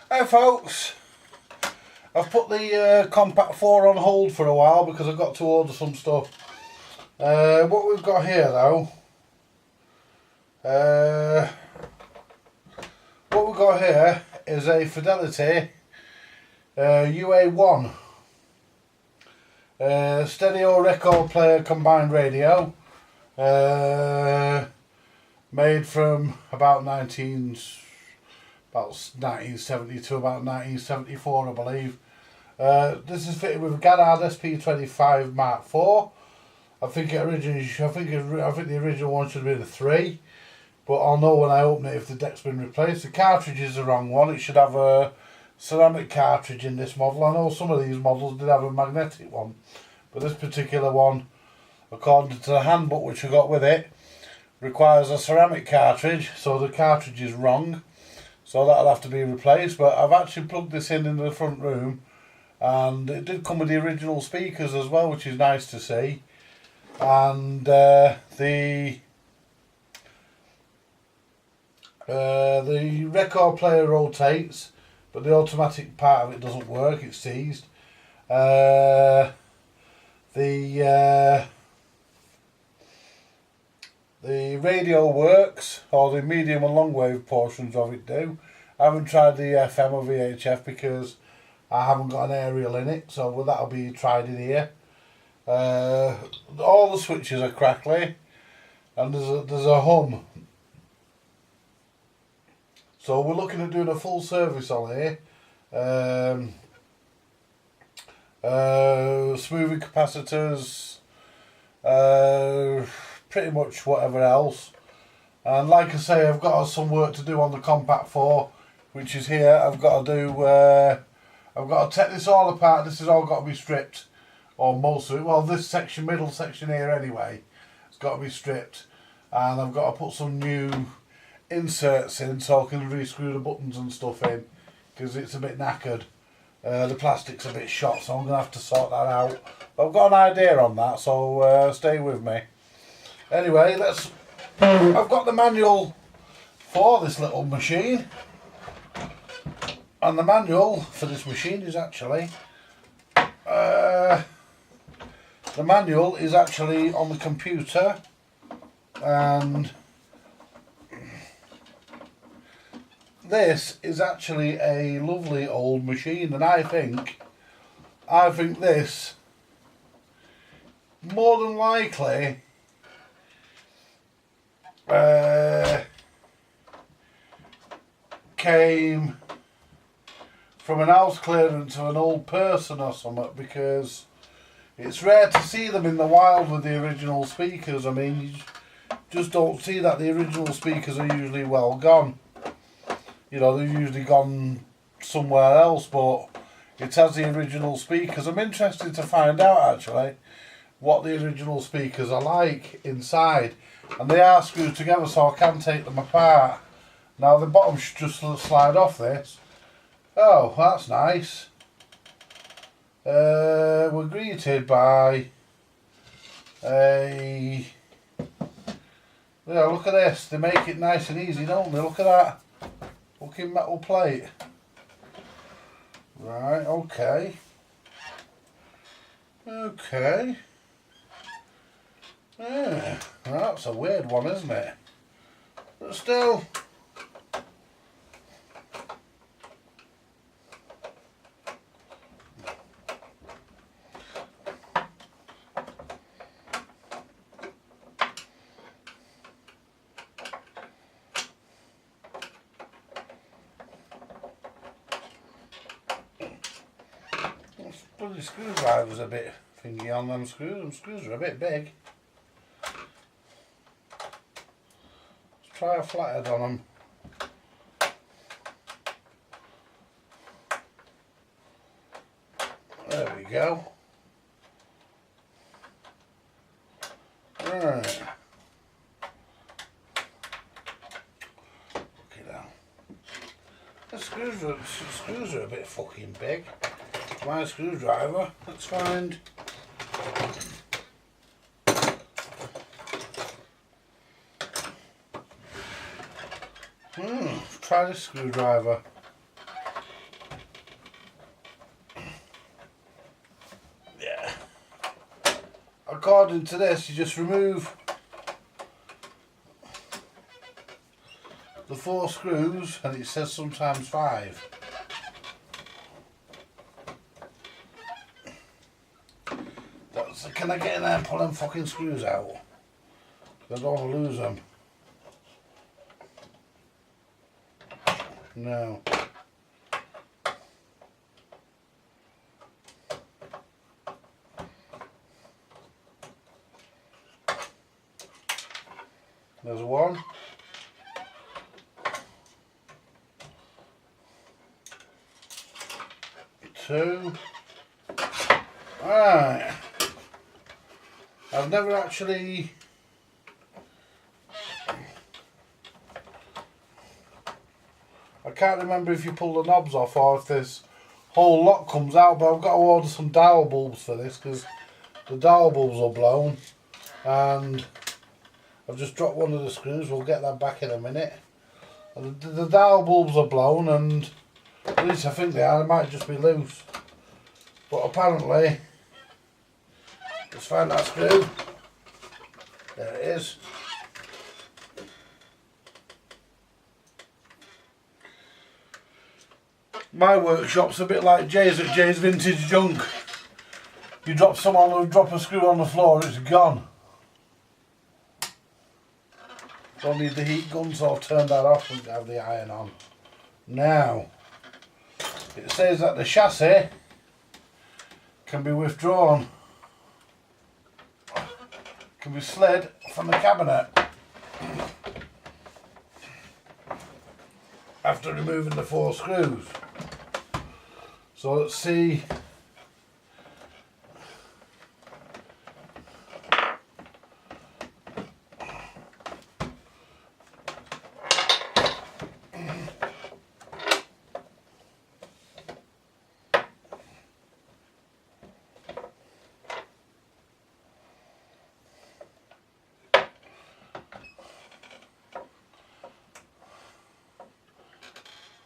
Hey folks, I've put the Compact 4 on hold for a while because I've got to order some stuff. What we've got here though, what we've got here is a Fidelity UA1 stereo record player combined radio, made from about 1970 to about 1974, I believe. This is fitted with a Garrard SP25 Mark IV. I think the original one should have been a 3, but I'll know when I open it if the deck's been replaced. The cartridge is the wrong one. It should have a ceramic cartridge in this model. I know some of these models did have a magnetic one, but this particular one, according to the handbook which I got with it, requires a ceramic cartridge, so the cartridge is wrong, so that'll have to be replaced. But I've actually plugged this in the front room, and it did come with the original speakers as well, which is nice to see. And the record player rotates, but the automatic part of it doesn't work, it's seized. The radio works, or the medium and long wave portions of it do. I haven't tried the FM or VHF because I haven't got an aerial in it, so that'll be tried in here. All the switches are crackly, and there's a hum. So we're looking at doing a full service on here. Smoothing capacitors, pretty much whatever else. And like I say, I've got some work to do on the Compact 4, which is here. I've got to take this all apart. This has all got to be stripped, or most of it. Well, this section, middle section here anyway, it's got to be stripped. And I've got to put some new inserts in so I can re-screw the buttons and stuff in, because it's a bit knackered. The plastic's a bit shot, so I'm going to have to sort that out. But I've got an idea on that, so stay with me. Anyway, I've got the manual for this little machine. And the manual for this machine is actually on the computer, and this is actually a lovely old machine, and I think this more than likely came from an house clearance of an old person or something, because it's rare to see them in the wild with the original speakers. I mean, you just don't see that. The original speakers are usually well gone. You know, they've usually gone somewhere else, but it has the original speakers. I'm interested to find out actually what the original speakers are like inside. And they are screwed together, so I can take them apart. Now the bottom should just slide off this. Oh, that's nice. We're greeted by a... Yeah, look at this. They make it nice and easy, don't they? Look at that. Fucking metal plate. Right, okay. Okay. Yeah, that's a weird one, isn't it? But still. Bloody screwdriver's a bit thingy on them screws. Them screws are a bit big. Let's try a flathead on them. There we go. Right. Okay now. The screws are a bit fucking big. My screwdriver. Let's find. Try this screwdriver. according to this, you just remove the 4 screws and it says sometimes 5. Can I get in there and pull them fucking screws out? I don't want to lose them. No. There's 1. 2. Alright. I've never actually I can't remember if you pull the knobs off or if this whole lot comes out, but I've got to order some dowel bulbs for this because the dowel bulbs are blown and I've just dropped one of the screws. We'll get that back in a minute. And the dowel bulbs are blown, and at least I think they are. They might just be loose, but apparently, let's find that screw. There it is. My workshop's a bit like Jay's at Jay's Vintage Junk. You drop a screw on the floor, it's gone. Don't need the heat gun, so I'll turn that off and have the iron on. Now, it says that the chassis can be withdrawn, can be slid from the cabinet after removing the 4 screws. So let's see.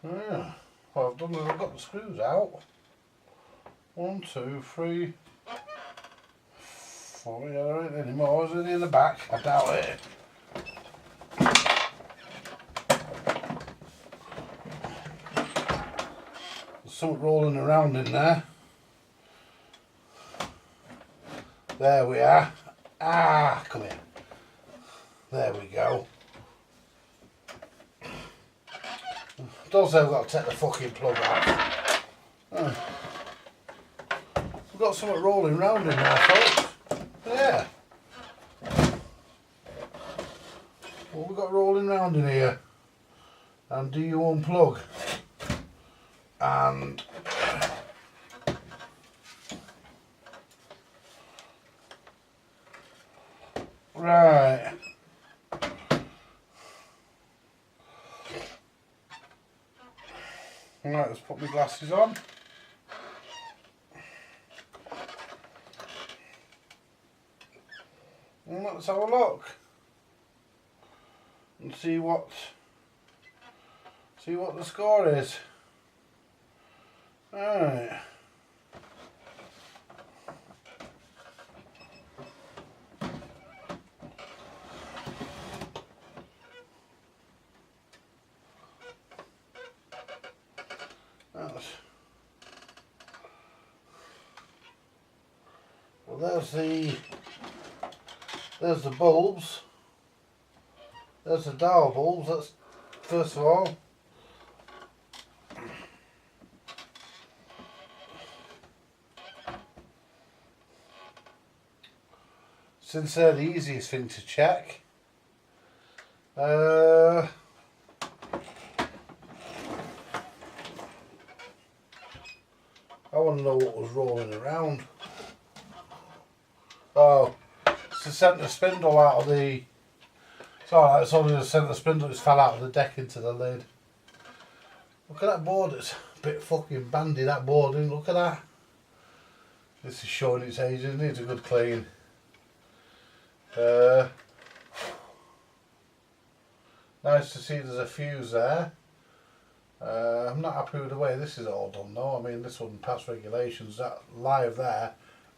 Yeah, what I've done is I've got the screws out. 1, 2, 3, 4. Yeah, there ain't any more. Is it in the back? I doubt it. There's something rolling around in there. There we are. Ah, come here. There we go. Also, I've got to take the fucking plug out. We've got something rolling round in there, folks. Yeah. What we got rolling round in here? And do you unplug? And right. Right, let's put my glasses on. And let's have a look and see what the score is. Alright. Well, there's the bulbs. There's the dowel bulbs. That's first of all. Since they're the easiest thing to check. I want to know what was rolling around. Oh, it's the centre spindle out of the... It's alright, it's only the centre spindle that's fell out of the deck into the lid. Look at that board, it's a bit fucking bandy, that boarding, look at that. This is showing its age, it needs a good clean. Nice to see there's a fuse there. I'm not happy with the way this is all done though. I mean, this wouldn't pass regulations. That live there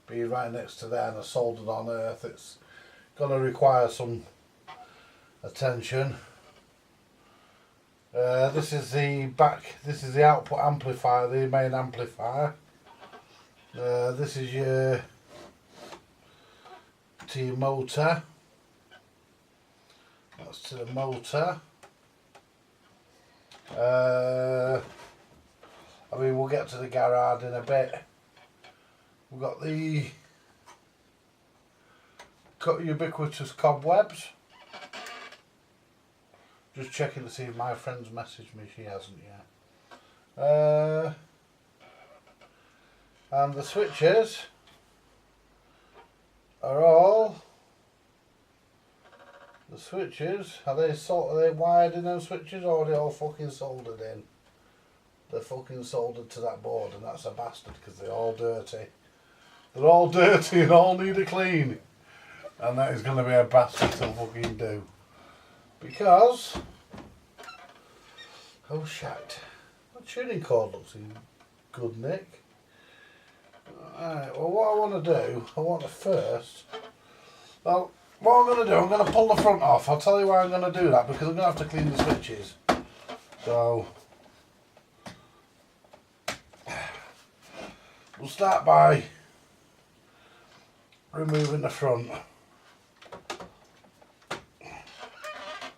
being right next to there and are soldered on earth, it's going to require some attention. This is the output amplifier, the main amplifier. This is your to your motor. That's to the motor. I mean, we'll get to the garage in a bit. We've got the ubiquitous cobwebs. Just checking to see if my friend's messaged me. She hasn't yet. And the switches are all. The switches, are they wired in those switches, or are they all fucking soldered in? They're fucking soldered to that board, and that's a bastard because they're all dirty. They're all dirty and all need a clean. And that is going to be a bastard to fucking do. Because... oh shit. My tuning cord looks in good nick. Alright, well what I want to do, I want to first... well, what I'm going to do, I'm going to pull the front off. I'll tell you why I'm going to do that, because I'm going to have to clean the switches. So... we'll start by removing the front.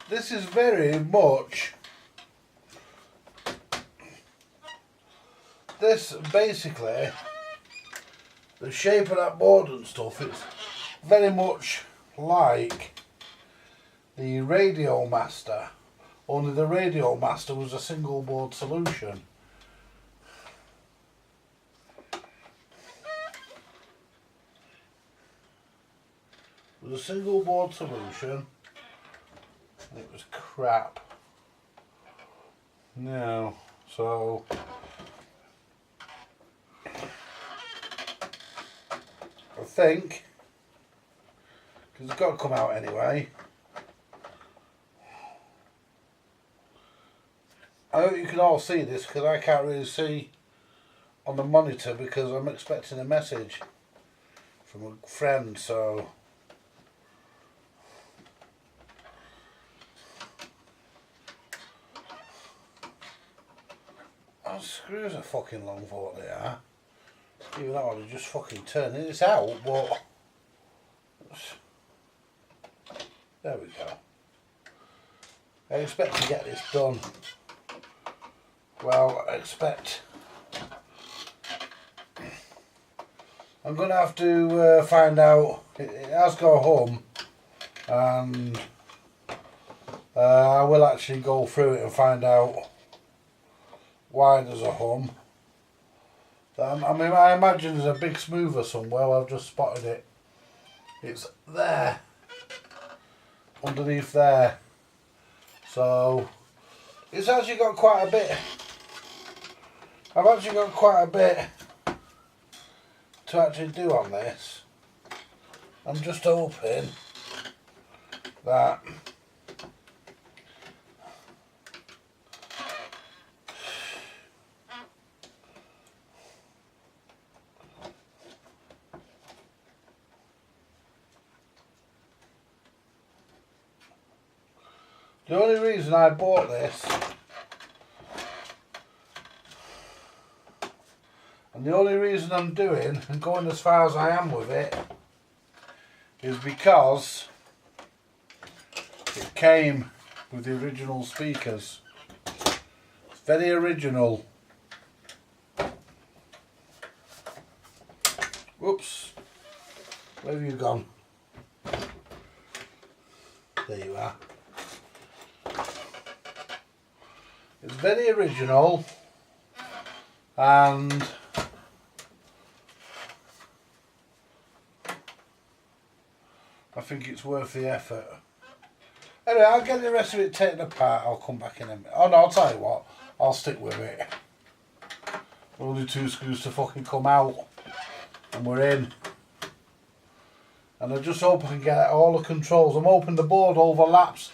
This is very much... this basically, the shape of that board and stuff, it's very much like the Radio Master, only the Radio Master was a single board solution. It was a single board solution and it was crap. No, so I think, because it's got to come out anyway. I hope you can all see this, because I can't really see on the monitor because I'm expecting a message from a friend, so oh, screws are fucking long for what they are. Even though I was just fucking turning this out, but there we go. I expect to get this done. Well, I expect I'm going to have to find out. It has got a hum, and I will actually go through it and find out why there's a hum. I mean, I imagine there's a big smoother somewhere. I've just spotted it. It's there, underneath there. So it's actually got quite a bit. I've actually got quite a bit to actually do on this. I'm just hoping that the only reason I bought this, and the only reason I'm doing and going as far as I am with it, is because it came with the original speakers. It's very original. Whoops, where have you gone? There you are. It's very original, and I think it's worth the effort. Anyway, I'll get the rest of it taken apart. I'll come back in a minute. Oh no, I'll tell you what, I'll stick with it. Only 2 screws to fucking come out, and we're in. And I just hope I can get all the controls. I'm hoping the board overlaps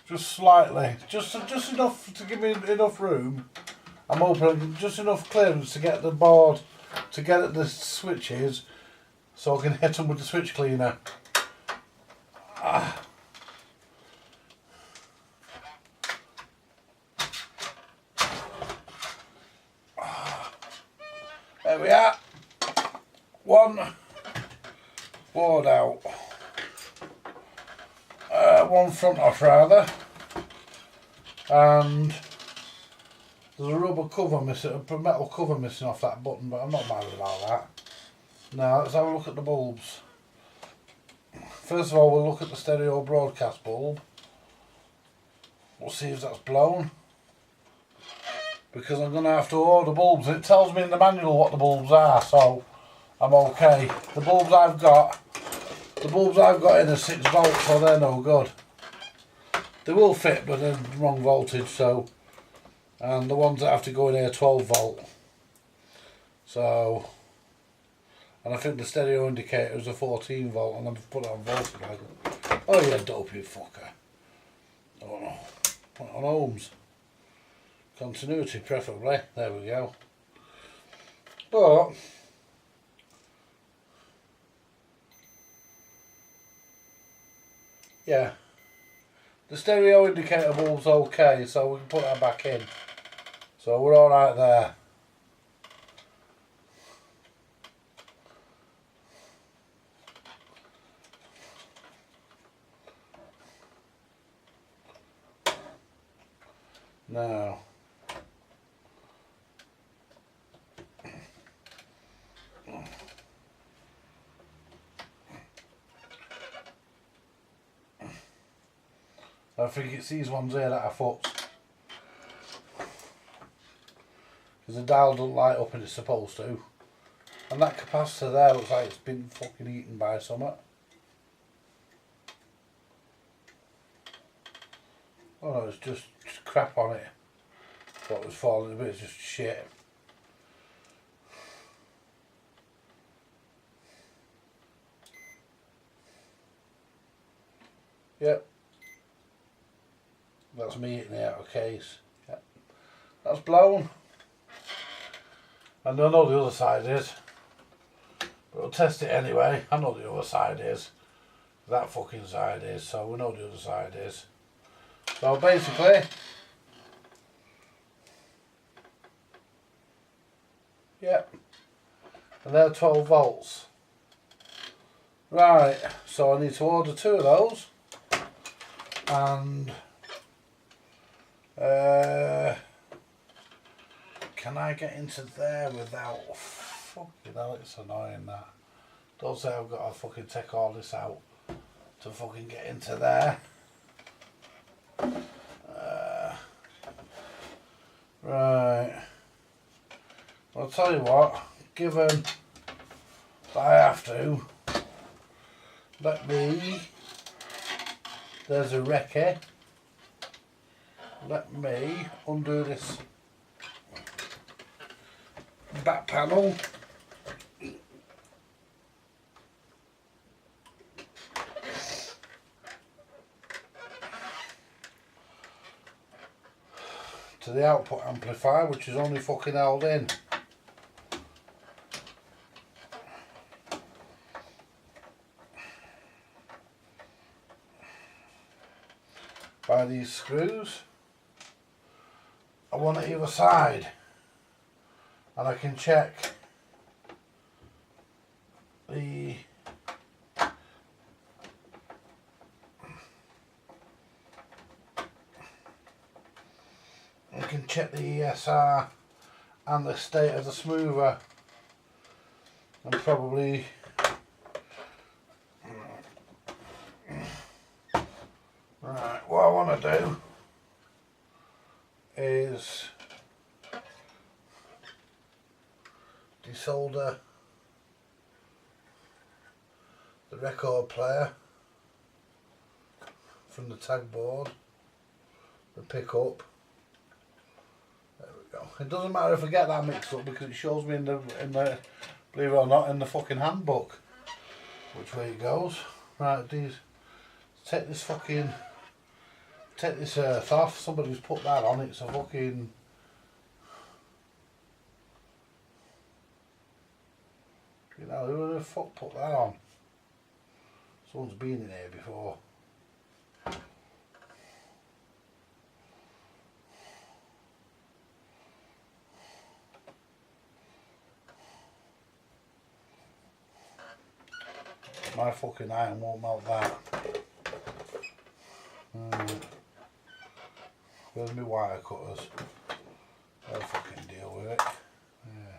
just slightly, just enough to give me enough room. I'm hoping just enough clearance to get the board, to get at the switches, so I can hit them with the switch cleaner. There we are. One board out. One front off rather. And there's a rubber cover missing, a metal cover missing off that button, but I'm not bothered about that. Now let's have a look at the bulbs. First of all, we'll look at the stereo broadcast bulb. We'll see if that's blown, because I'm going to have to order bulbs. It tells me in the manual what the bulbs are, so I'm okay. The bulbs I've got in are 6 volts, so they're no good. They will fit, but they're the wrong voltage, so. And the ones that have to go in here are 12 volt. So, and I think the stereo indicator is a 14 volt, and I've put it on voltage. Oh yeah, dopey fucker. Oh no. Put it on ohms. Continuity preferably. There we go. But yeah, the stereo indicator bulb's okay, so we can put that back in. So we're alright there. Now, I think it's these ones here that are fucked. Because the dial doesn't light up and it's supposed to. And that capacitor there looks like it's been fucking eaten by something. Oh no, it's just crap on it. What was falling a bit, it's just shit. Yep. That's me eating it out of case. Yep. That's blown. And I know the other side is. But we'll test it anyway. I know the other side is. That fucking side is, so we know the other side is. So basically, yep, and they're 12 volts. Right, so I need to order 2 of those, and can I get into there without, fucking hell, it's annoying that. Don't say I've got to fucking take all this out to fucking get into there. Right, I'll tell you what, given that I have to, there's a recce, let me undo this back panel. To the output amplifier, which is only fucking held in. By these screws. I want it either side. And I can check the ESR and the state of the smoother, and probably right, what I want to do is desolder the record player from the tag board, the pickup. There we go. It doesn't matter if I get that mixed up, because it shows me in the believe it or not, in the fucking handbook which way it goes. Right, take this earth off. Somebody's put that on. It's a fucking hell, who the fuck put that on? Someone's been in here before. My fucking iron won't melt that. Where's my wire cutters? They'll fucking deal with it. Yeah.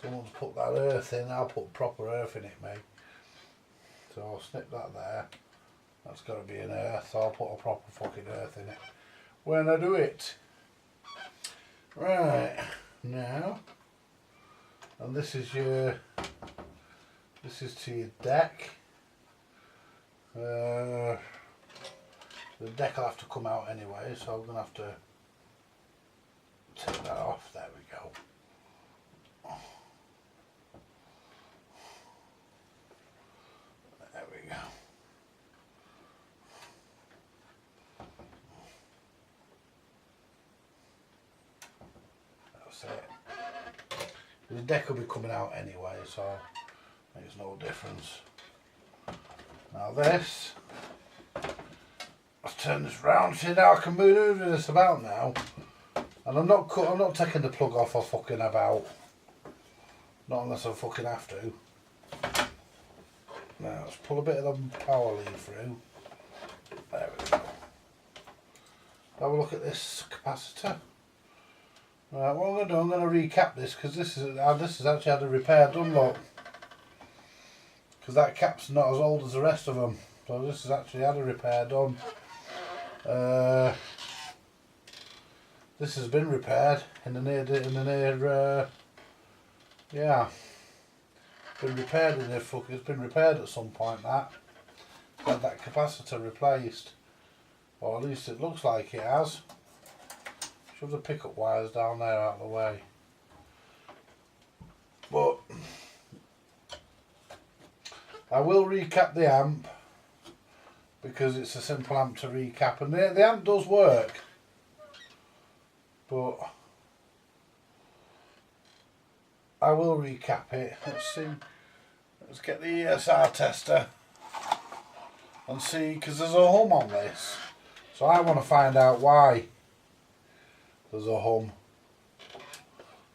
Someone's put that earth in, I'll put proper earth in it, mate. So I'll snip that there. That's got to be an earth, so I'll put a proper fucking earth in it when I do it. Right, now, and this is to your deck. The deck will have to come out anyway, so I'm going to have to take that off. There we go. There we go. That's it. The deck will be coming out anyway, so makes no difference. Now this, let's turn this round. See, now I can move this about now, and I'm not taking the plug off or fucking about. Not unless I fucking have to. Now let's pull a bit of the power lead through. There we go. Have a look at this capacitor. Right, what I'm going to do, I'm going to recap this because this has actually had a repair done, look. Because that cap's not as old as the rest of them, so this has actually had a repair done. This has been repaired in the near, yeah. Been repaired in the fuck. It's been repaired at some point. Had that capacitor replaced, or at least it looks like it has. Shove the pickup wires down there out of the way. But I will recap the amp because it's a simple amp to recap, and the amp does work. But I will recap it. Let's see. Let's get the Esr Tester and see, because there's a hum on this. So I want to find out why there's a hum.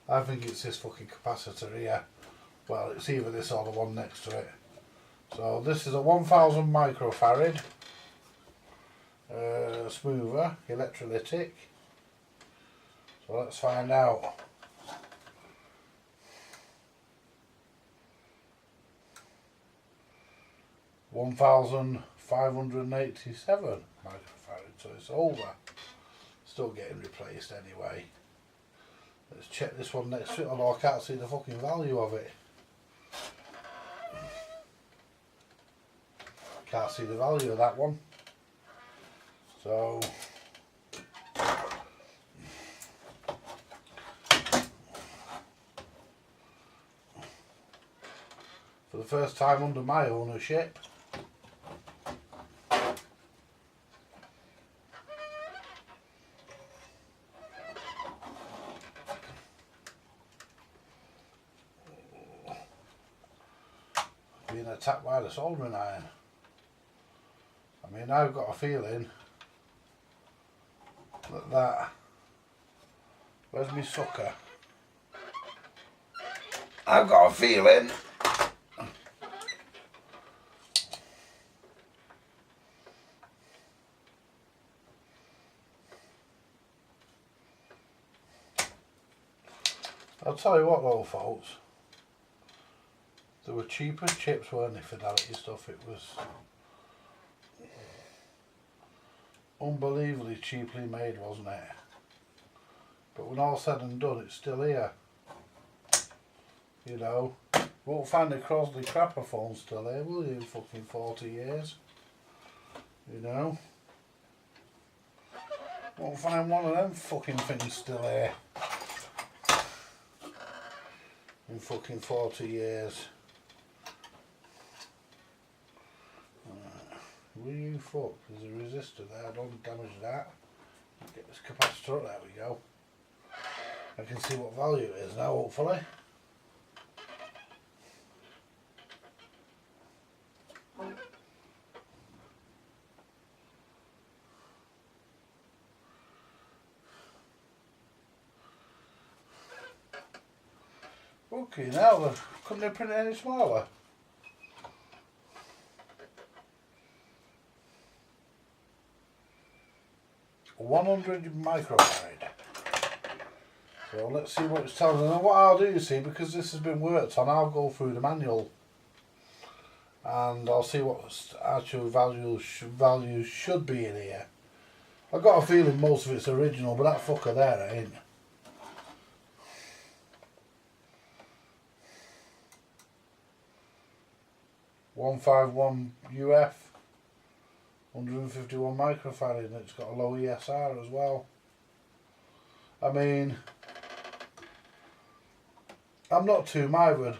I think it's this fucking capacitor here. Well, it's either this or the one next to it. So this is a 1000 microfarad smoother, electrolytic. So let's find out. $1,587 microfarad, so it's over. Still getting replaced anyway. Let's check this one next to it, although I can't see the fucking value of it. Can't see the value of that one. So for the first time under my ownership, being attacked by the soldering iron. I mean, I've got a feeling that where's my sucker? I've got a feeling I'll tell you what though, folks, there were cheaper chips, weren't they? Fidelity stuff. It was unbelievably cheaply made, wasn't it? But when all said and done, it's still here. You know, won't find a Crosley crapper phone still here, will you? In fucking 40 years. You know, won't find one of them fucking things still here in fucking 40 years. Will you fuck? There's a resistor there, don't damage that. Get this capacitor up, there we go. I can see what value it is now, hopefully. Okay, now couldn't they print it any smaller? $100 microfarad. So let's see what it's telling us. And what I'll do, you see, because this has been worked on, I'll go through the manual and I'll see what actual values should be in here. I've got a feeling most of it's original, but that fucker there ain't. $151 UF, 151 microfarad, and it's got a low ESR as well. I mean, I'm not too mithered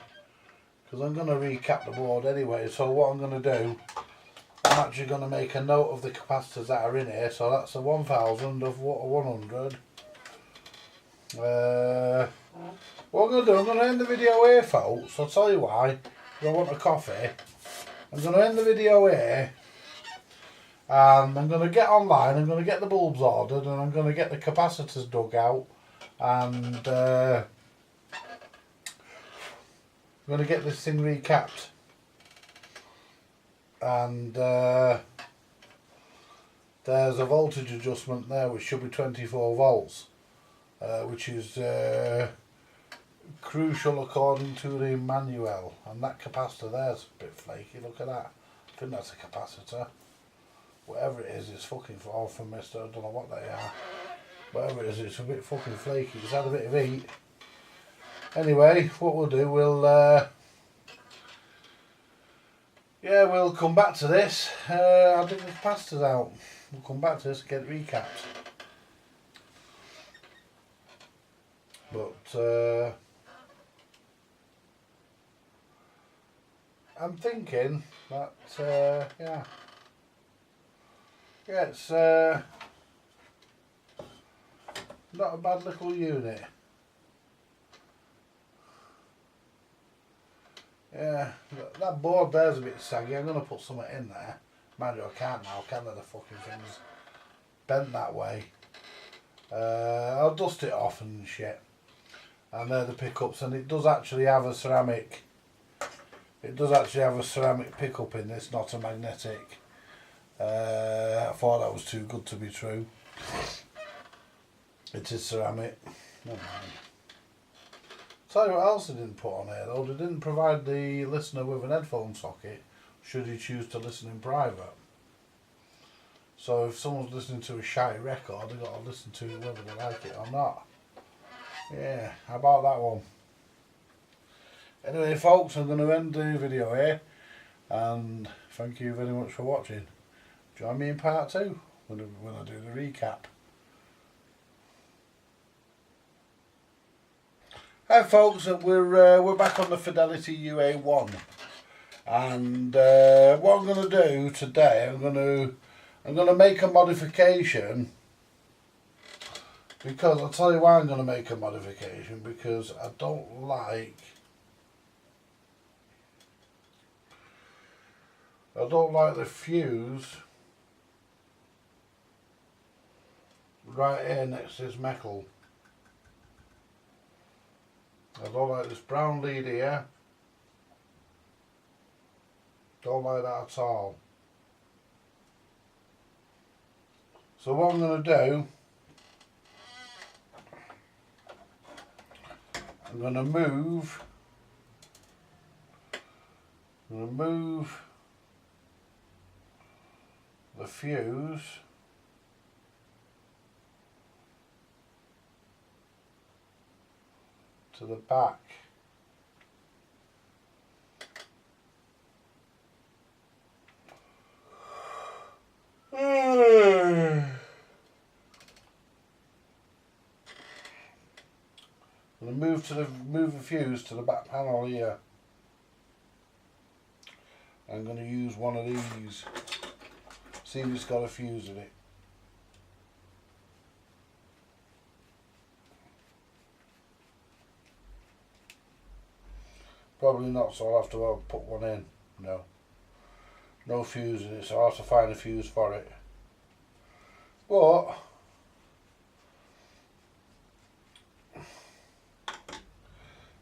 because I'm going to recap the board anyway. So what I'm going to do, I'm actually going to make a note of the capacitors that are in here. So that's a 1000 of 100. What I'm going to do, I'm going to end the video here, folks. I'll tell you why. I want a coffee. I'm going to end the video here. And I'm going to get online, I'm going to get the bulbs ordered, and I'm going to get the capacitors dug out, and I'm going to get this thing recapped. And there's a voltage adjustment there which should be 24 volts, which is crucial according to the manual. And that capacitor there's a bit flaky, look at that. I think that's a capacitor. Whatever it is, it's fucking far from Mr. I don't know what they are. Whatever it is, it's a bit fucking flaky. It's had a bit of heat. Anyway, what we'll do, we'll come back to this. I'll dig the capacitors out. We'll come back to this and get it recapped. But I'm thinking that yeah, it's not a bad little unit. Yeah, that board there's a bit saggy. I'm going to put something in there. Mind you, I can't now, can I? The fucking thing's bent that way. I'll dust it off and shit. And they're the pickups, and it does actually have a ceramic. It does actually have a ceramic pickup in this, not a magnetic. I thought that was too good to be true. It is ceramic. Never mind. Tell you what else they didn't put on here though. They didn't provide the listener with an headphone socket should he choose to listen in private. So if someone's listening to a shitty record, they've got to listen to it whether they like it or not. Yeah, how about that one? Anyway folks, I'm going to end the video here, and thank you very much for watching. Join me in part 2 when I do the recap. Hi folks, we're back on the Fidelity UA 1, and what I'm going to do today, I'm going to make a modification, because I'll tell you why I'm going to make a modification, because I don't like the fuse right here next to this metal. I don't like this brown lead here. Don't like that at all. So what I'm going to do, I'm going to move the fuse to the back. I'm going to move the fuse to the back panel here. I'm going to use one of these. See if it's got a fuse in it. Probably not, so I'll have to put one in. No fuse in it, so I'll have to find a fuse for it. But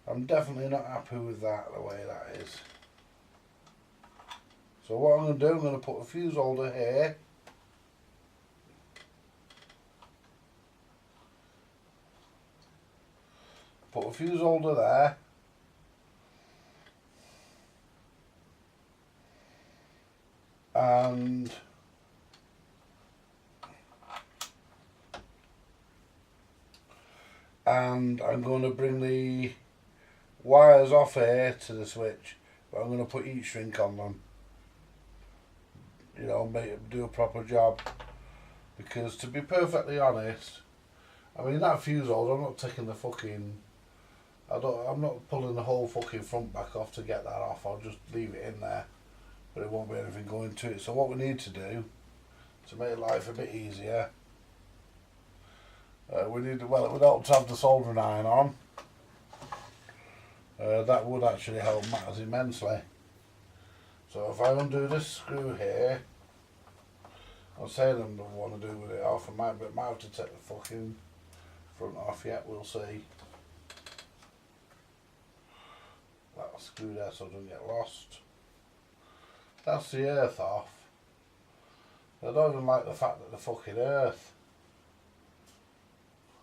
I I'm definitely not happy with that, the way that is. So what I'm going to do, I'm going to put a fuse holder here. Put a fuse holder there. And I'm going to bring the wires off here to the switch, but I'm going to put heat shrink on them, you know, do a proper job, because to be perfectly honest, I mean that fuse holder, I'm not taking the fucking, I'm not pulling the whole fucking front back off to get that off. I'll just leave it in there, but it won't be anything going to it. So what we need to do to make life a bit easier, we need to, well, it would help to have the soldering iron on. That would actually help matters immensely. So if I undo this screw here, I'm saying I don't want to do with it off. I might have to take the fucking front off yet, we'll see. That'll screw there so it doesn't get lost. That's the earth off. I don't even like the fact that the fucking earth,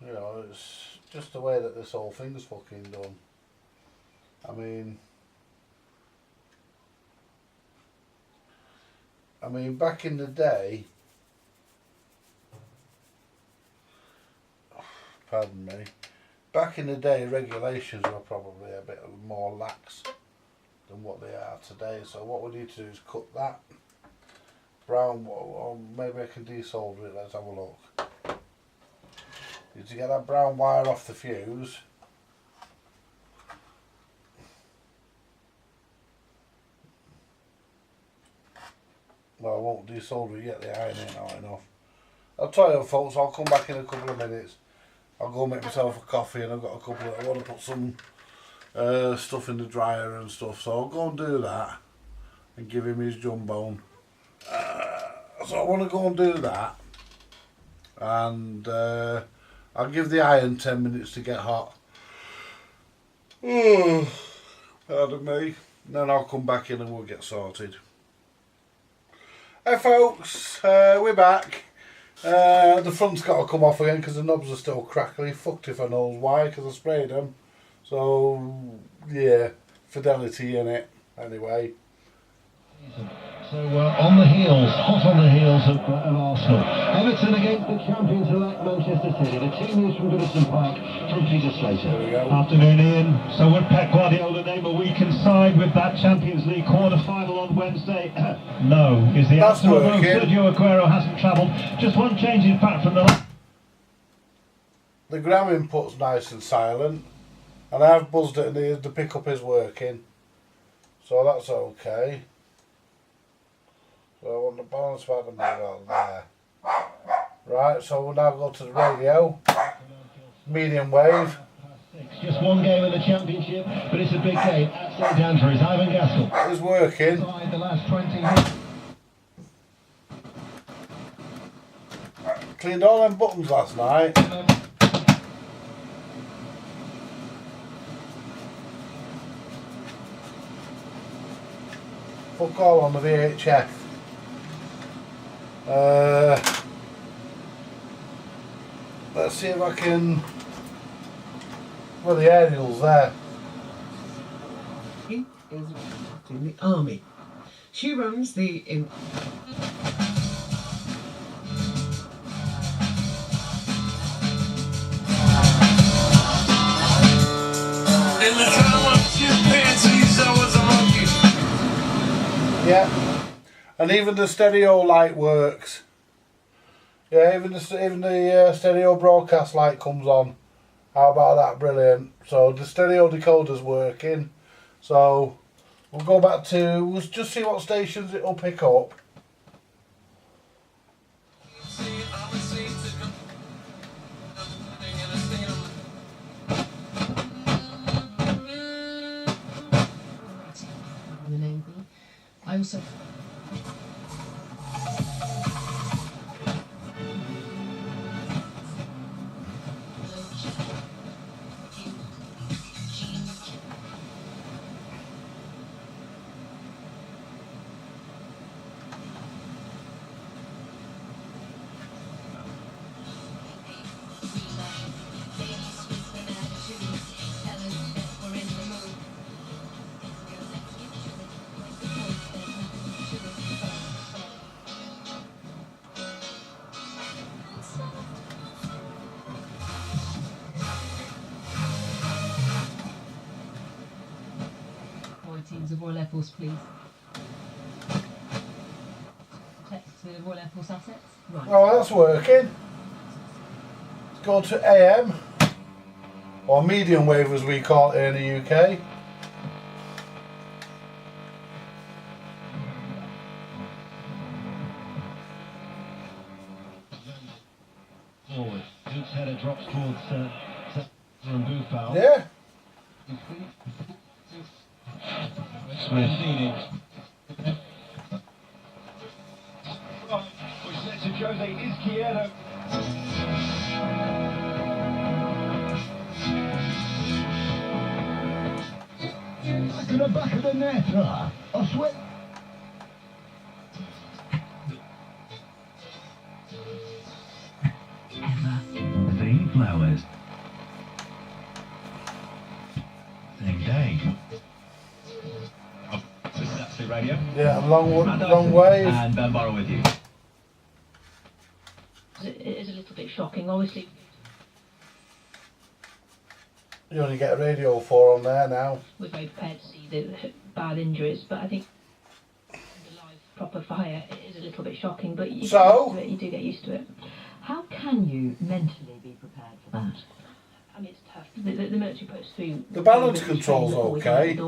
you know, it's just the way that this whole thing's fucking done. I mean back in the day, pardon me, back in the day regulations were probably a bit more lax than what they are today. So what we need to do is cut that brown, or maybe I can desolder it, let's have a look. Need to get that brown wire off the fuse. Well, I won't desolder it yet, the iron ain't hot enough. I'll tell you folks, I'll come back in a couple of minutes. I'll go make myself a coffee, and I've got a couple of, I want to put some stuff in the dryer and stuff, so I'll go and do that and give him his jumbo. So I want to go and do that, and I'll give the iron 10 minutes to get hot. Pardon me. And then I'll come back in and we'll get sorted. Hey folks, we're back. The front's got to come off again because the knobs are still crackly. Fucked if I knows why, because I sprayed them. So yeah, Fidelity in it anyway. So on the heels, hot on the heels of Arsenal. Everton against the champions-elect Manchester City. The two news from Goodison Park from Peter Slater. Afternoon, Ian. So would Pep Guardiola name a weakened side with that Champions League quarter-final on Wednesday? No, is the answer. Although Sergio Aguero hasn't travelled. Just one change in fact from the gram input's nice and silent, and I've buzzed it and the pickup is working, so that's okay. So I want the balance back and there. Right, so we'll now go to the radio. Medium wave. Just one game in the championship, but it's a big game at St Andrews. Ivan Gaskell. It's working. The last 20 Cleaned all them buttons last night. Fuck all on the VHF. Let's see if I can. Well, the aerial's there. He is in the army. She runs the in. In the time of chimpanzees, I was a monkey. Yeah, and even the stereo light works. Yeah, even the stereo broadcast light comes on. How about that? Brilliant. So the stereo decoder's working. So we'll go back to, we'll just see what stations it'll pick up. I also. Captains of Royal Air Force, please. Text to Royal Air Force assets. Right. Oh, that's working. Let's go to AM, or medium wave as we call it here in the UK. Forward. Duke's header drops towards and Bufal. Yeah. Smith. Which led to Jose Izquierdo. To the back of the net. A sweat. The flowers. Same day. This is Absolute Radio. Yeah, long wave. And Ben Barrow with you. It is a little bit shocking, obviously. You only get a Radio 4 on there now. We're very prepared to see the bad injuries, but I think the live proper fire it is a little bit shocking, but you do get used to it. How can you mentally be prepared for that? I mean, it's tough. The military puts through... The balance control's okay.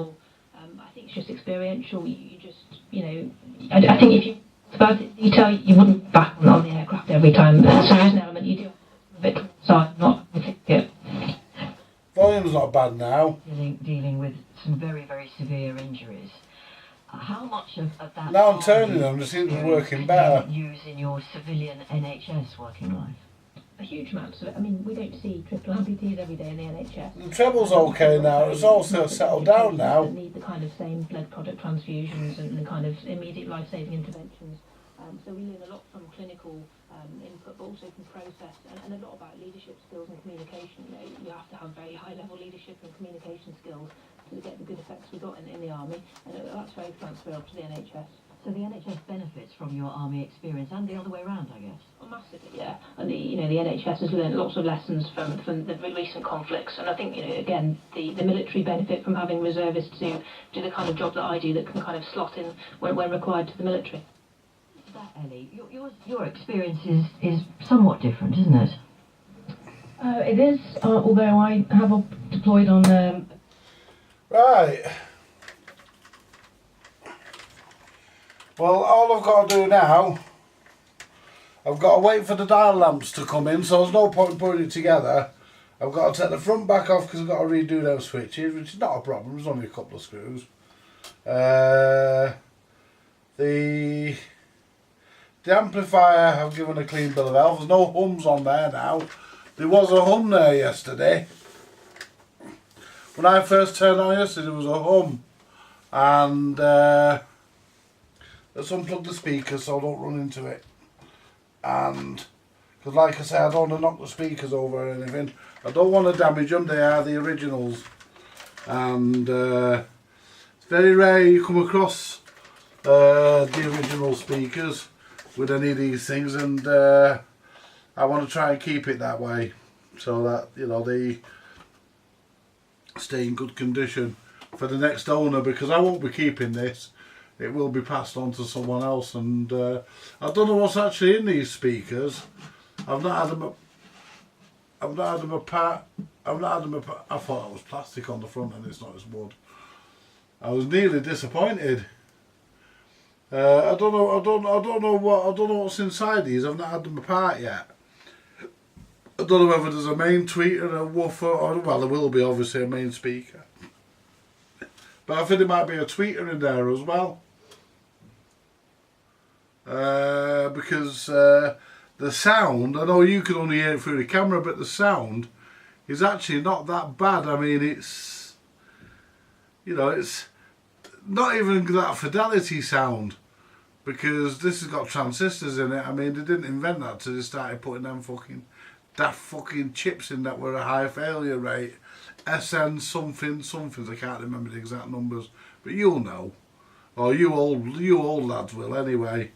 I think it's just experiential. You just, I think if you about it detail, you wouldn't back on the aircraft every time. So there's an element you do a bit side, not think it. Volume's not bad now. Dealing with some very, very severe injuries. How much of that... Now I'm turning them, it seems to be working better. Use in your civilian NHS working life? A huge amount of it. I mean, we don't see triple amputees every day in the NHS. The treble's okay now, it's all sort of settled down now. That need the kind of same blood product transfusions and the kind of immediate life-saving interventions. So we learn a lot from clinical input, but also from process, and a lot about leadership skills and communication. You have to have very high-level leadership and communication skills to get the good effects we got in the army, and that's very transferable to the NHS. So the NHS benefits from your army experience, and the other way around, I guess. Oh, massively, yeah. And the NHS has learned lots of lessons from the recent conflicts, and I think again the military benefit from having reservists who do the kind of job that I do, that can kind of slot in when required to the military. Ellie, your experience is somewhat different, isn't it? It is, although I have deployed on... Right. Well, all I've got to do now, I've got to wait for the dial lamps to come in, so there's no point in putting it together. I've got to take the front back off because I've got to redo those switches, which is not a problem, there's only a couple of screws. The amplifier I've given a clean bill of health. There's no hums on there now. There was a hum there yesterday. When I first turned on yesterday, there was a hum. And let's unplug the speakers so I don't run into it. And because like I say, I don't want to knock the speakers over or anything. I don't want to damage them. They are the originals. And it's very rare you come across the original speakers with any of these things, and I want to try and keep it that way so that they stay in good condition for the next owner, because I won't be keeping this. It will be passed on to someone else, and I don't know what's actually in these speakers. I've not had them apart. I thought it was plastic on the front and it's not, it's wood. I was nearly disappointed. I don't know what's inside these. I've not had them apart yet. I don't know whether there's a main tweeter, a woofer, or well, there will be obviously a main speaker. But I think there might be a tweeter in there as well. Because the sound, I know you can only hear it through the camera, but the sound is actually not that bad. I mean, it's not even that Fidelity sound, because this has got transistors in it. I mean, they didn't invent that till they started putting them daft fucking chips in that were a high failure rate. SN somethings, I can't remember the exact numbers, but you'll know, or you old lads will anyway.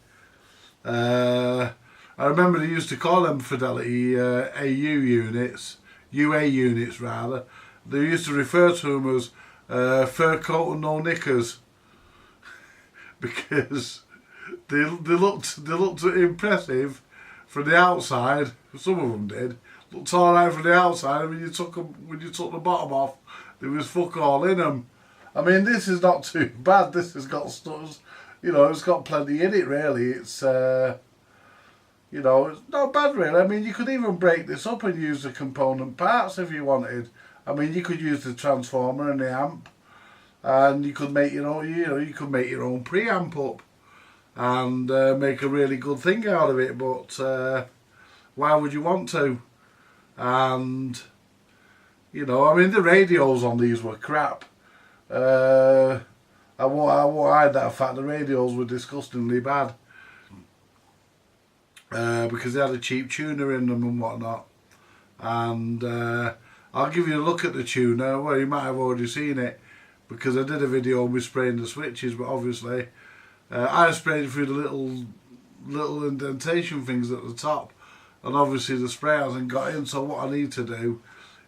I remember they used to call them Fidelity UA units rather. They used to refer to them as fur coat and no knickers, because they looked impressive from the outside. Some of them did. Looked all right from the outside. And when you took the bottom off, there was fuck all in them. I mean, this is not too bad. This has got stuff, you know, it's got plenty in it. Really, it's you know, it's not bad really. I mean, you could even break this up and use the component parts if you wanted. I mean, you could use the transformer and the amp, and you could make your own. You know, you could make your own preamp up, and make a really good thing out of it. But why would you want to? And you know, I mean, the radios on these were crap. I won't hide that fact. The radios were disgustingly bad because they had a cheap tuner in them and whatnot. And I'll give you a look at the tuner. Well, you might have already seen it because I did a video with spraying the switches, but obviously I sprayed through the little indentation things at the top, and obviously the spray hasn't got in. So what I need to do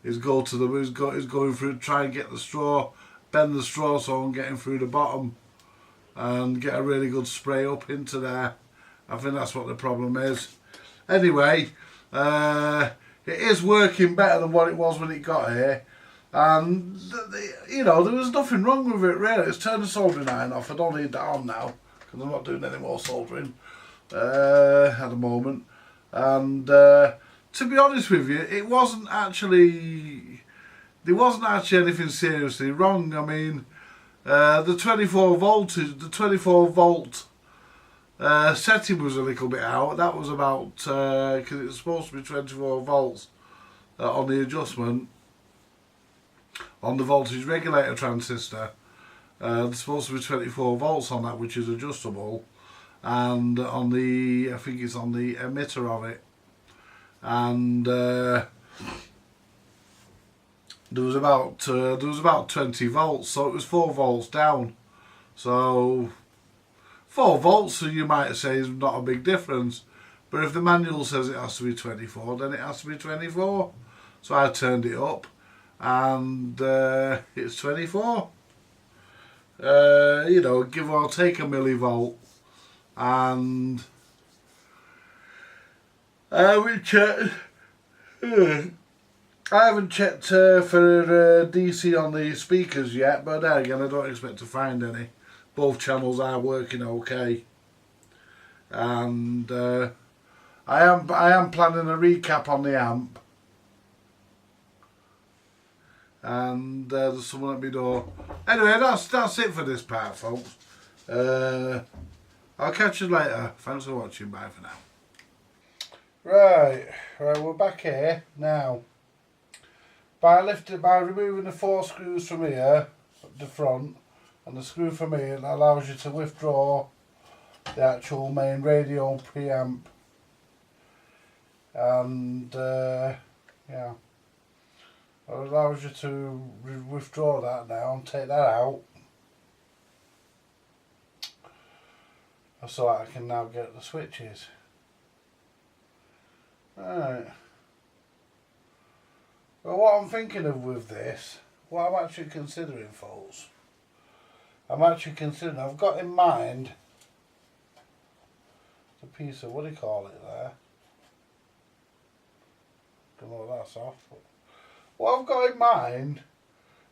is going through, try and get the straw, bend the straw so I'm getting through the bottom and get a really good spray up into there. I think that's what the problem is. Anyway, it is working better than what it was when it got here, and you know, there was nothing wrong with it really. It's turned the soldering iron off. I don't need that on now because I'm not doing any more soldering at the moment. And to be honest with you, there wasn't actually anything seriously wrong. I mean, the 24 volt setting was a little bit out. That was about because it's supposed to be 24 volts on the adjustment on the voltage regulator transistor. There's supposed to be 24 volts on that, which is adjustable, and on the, I think it's on the emitter of it, and there was about 20 volts, so it was 4 volts down. So 4 volts, so you might say, is not a big difference, but if the manual says it has to be 24, then it has to be 24. So I turned it up, and it's 24. You know, give or take a millivolt, and I haven't checked for DC on the speakers yet, but there again, I don't expect to find any. Both channels are working okay, and I am planning a recap on the amp, and there's someone at my door. Anyway, that's it for this part, folks. I'll catch you later. Thanks for watching. Bye for now. Right, we're back here now. By removing the 4 screws from here, the front, and the screw from here, that allows you to withdraw the actual main radio preamp. And yeah, it allows you to withdraw that now and take that out, so I can now get the switches. Right. Well, what I'm thinking of with this, what I'm actually considering, folks, I've got in mind the piece of, what do you call it there? Don't know what that's off. But what I've got in mind,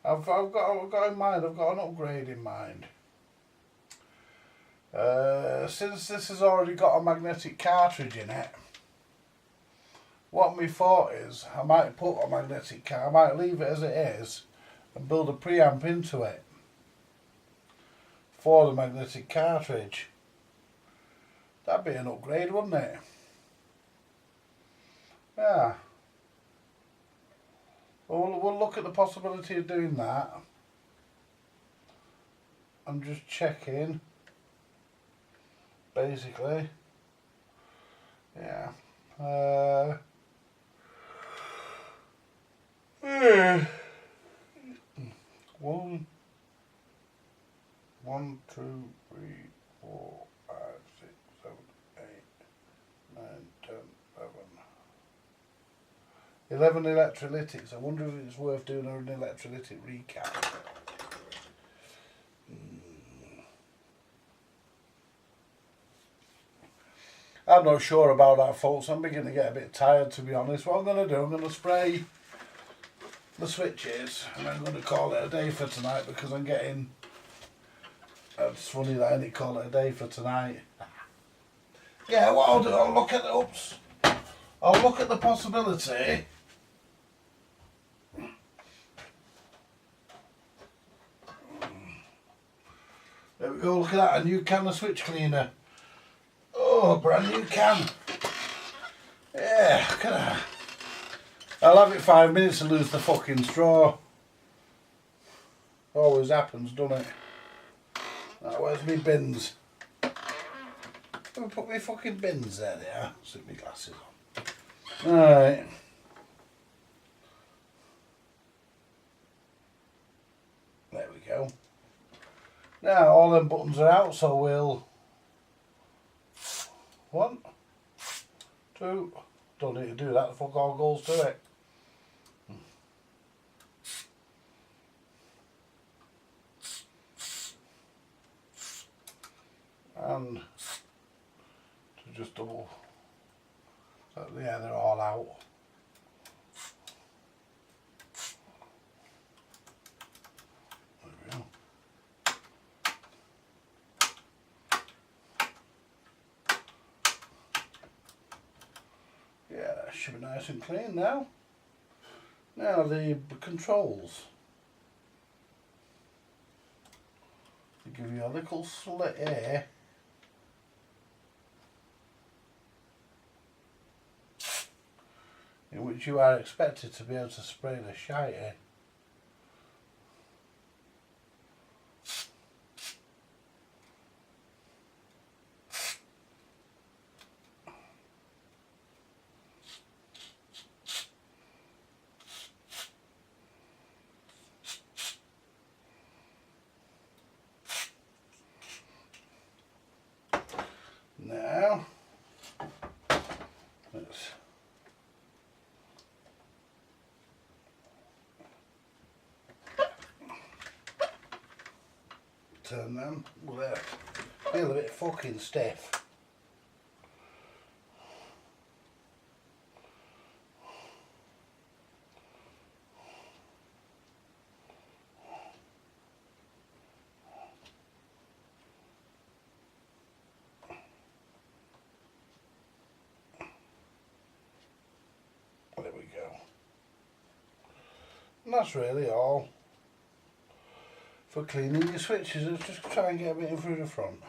I've got an upgrade in mind. Since this has already got a magnetic cartridge in it, what my thought is, I might put a magnetic I might leave it as it is and build a preamp into it for the magnetic cartridge. That'd be an upgrade, wouldn't it? Yeah. Well, we'll look at the possibility of doing that. I'm just checking, basically. Yeah. 1, 2, 3, 4, 5, 6, 7, 8, 9, 10, 11 electrolytics. I wonder if it's worth doing an electrolytic recap. I'm not sure about that, folks. I'm beginning to get a bit tired, to be honest. What I'm going to do, I'm going to spray the switches and I'm going to call it a day for tonight because I'm getting... It's funny that I didn't call it a day for tonight. Yeah, what I'll do, I'll look at the oops. I'll look at the possibility. There we go, look at that, a new can of switch cleaner. Oh, brand new can. Yeah, look at that. I'll have it 5 minutes and lose the fucking straw. Always happens, doesn't it? Now, where's my bins? Let me put my fucking bins there, they are. Stick my glasses on. Alright. There we go. Now, all them buttons are out, so we'll... 1, 2, don't need to do that, the fuck all goes to it. And to just double, so yeah, they're all out. There we go. Yeah, that should be nice and clean now. Now the controls. They give you a little slit here. In which you are expected to be able to spray the shite in. Now, let's turn them. Well, they feel a bit fucking stiff. There we go. And that's really all for cleaning your switches. Let's just try and get a bit in through the front.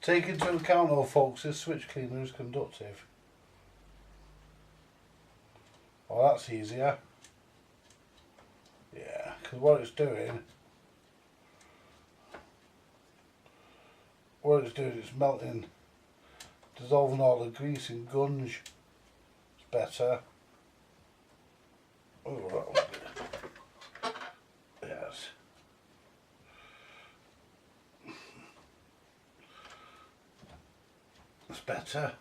Take into account though, folks, this switch cleaner is conductive. Well, that's easier. Yeah, because what it's doing, it's melting, dissolving all the grease and gunge. It's better. Oh, that was good. Yes. It's better.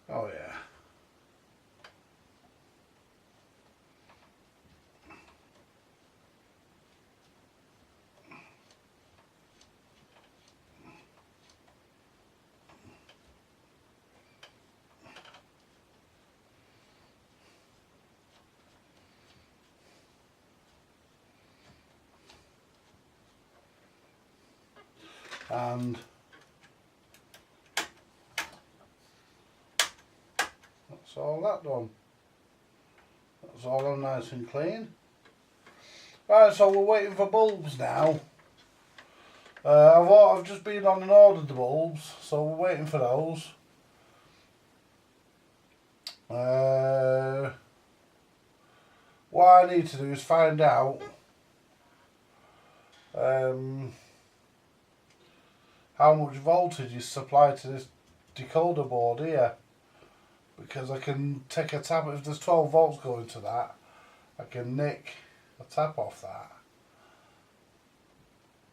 Oh yeah. And that's all that done. That's all done nice and clean. Right, so we're waiting for bulbs now. I've just been on and ordered the bulbs, so we're waiting for those. What I need to do is find out how much voltage is supplied to this decoder board here, because I can take a tap. If there's 12 volts going to that, I can nick a tap off that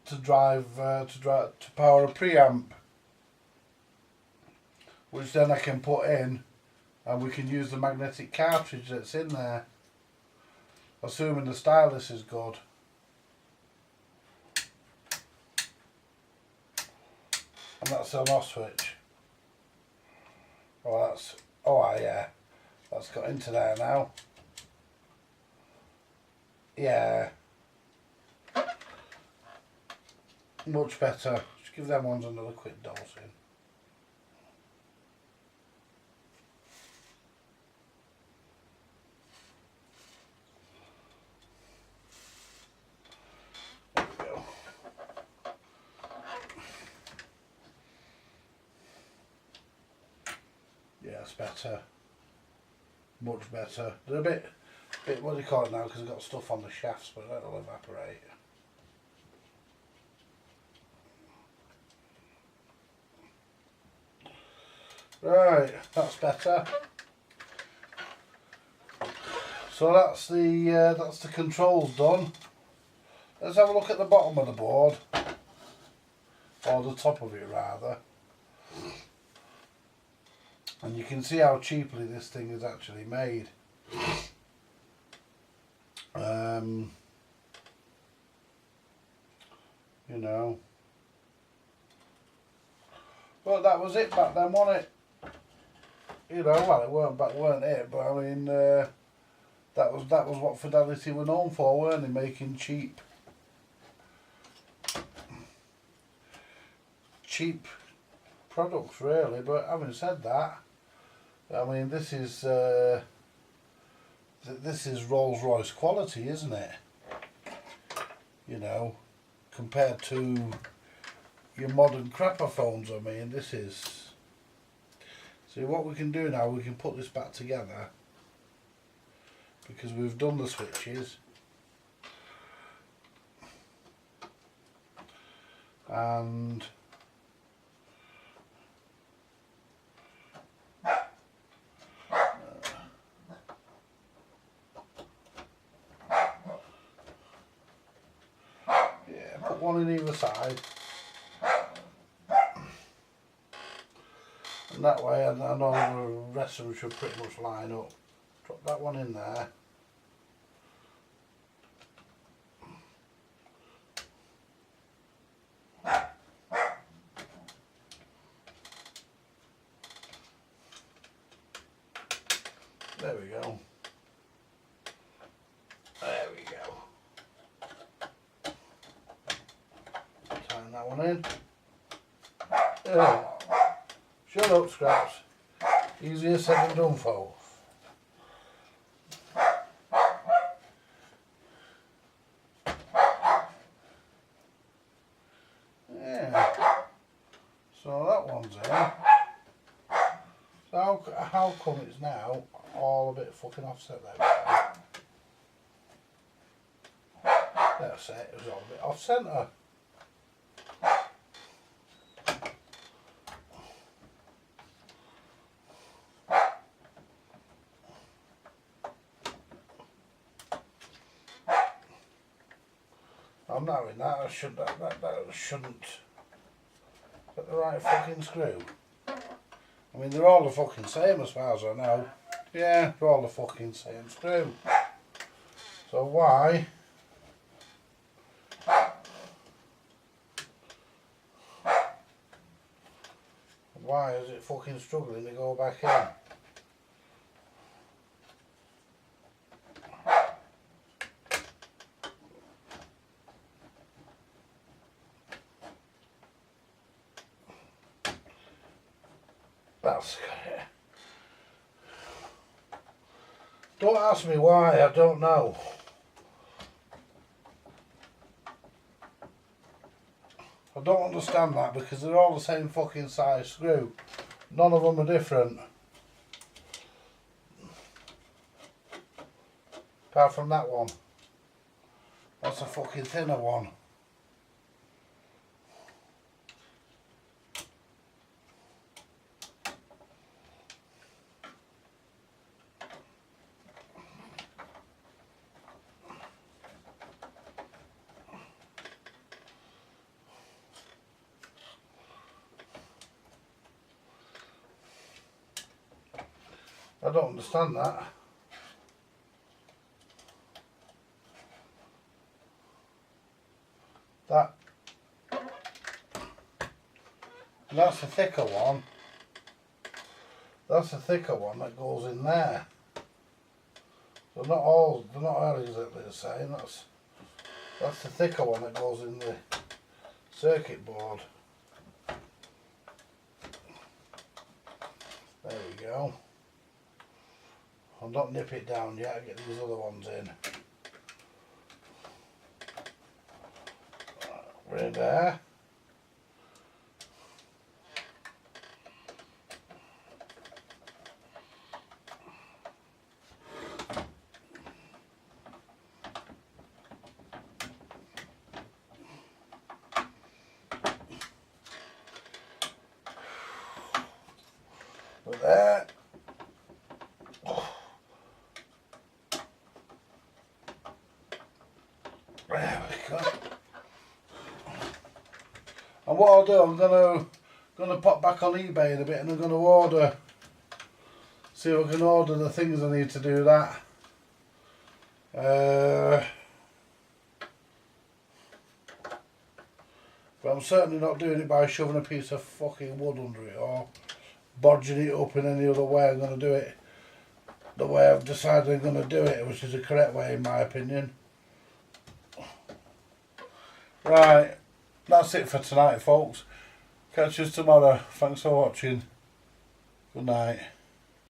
to power a preamp, which then I can put in and we can use the magnetic cartridge that's in there, assuming the stylus is good. And that's the on-off switch. Oh, that's, oh yeah, that's got into there now. Yeah, much better. Just give them ones another quick dosing. There we go. Yeah, it's better. Much better. They're a bit what do you call it now, because I've got stuff on the shafts, but that'll evaporate. Right, that's better. So that's the controls done. Let's have a look at the bottom of the board, or the top of it rather, and you can see how cheaply this thing is actually made. You know, well, that was it back then, wasn't it? You know, well, it weren't it, but I mean, that was what Fidelity were known for, weren't they? Making cheap products, really. But having said that, I mean, this is Rolls-Royce quality, isn't it? You know, compared to your modern crapper phones. I mean, this is. See, what we can do now, we can put this back together, because we've done the switches, and yeah, put one in either side. And that way, I know the rest of them should pretty much line up. Drop that one in there. There we go. There we go. Tying that one in. There. Shut up, Scraps. Easier said than done, folks. Yeah. So that one's in. So how come it's now all a bit fucking offset there? That's it, it was all a bit off centre. I'm not in that. That shouldn't. But the right fucking screw. I mean, they're all the fucking same as far as I know. Yeah, they're all the fucking same screw. So why? Why is it fucking struggling to go back in? That's it. Don't ask me why, I don't know. I don't understand that, because they're all the same fucking size screw. None of them are different. Apart from that one. That's a fucking thinner one. I don't understand that. That's the thicker one. That's the thicker one that goes in there. So they're not all exactly the same. That's the thicker one that goes in the circuit board. There we go. I'll not nip it down yet, I'll get these other ones in. We're in there. There. There we go. And what I'll do, I'm gonna pop back on eBay in a bit, and I'm gonna see if I can order the things I need to do that. But I'm certainly not doing it by shoving a piece of fucking wood under it or bodging it up in any other way. I'm going to do it the way I've decided I'm going to do it, which is the correct way in my opinion. Right, that's it for tonight folks. Catch us tomorrow. Thanks for watching. Good night.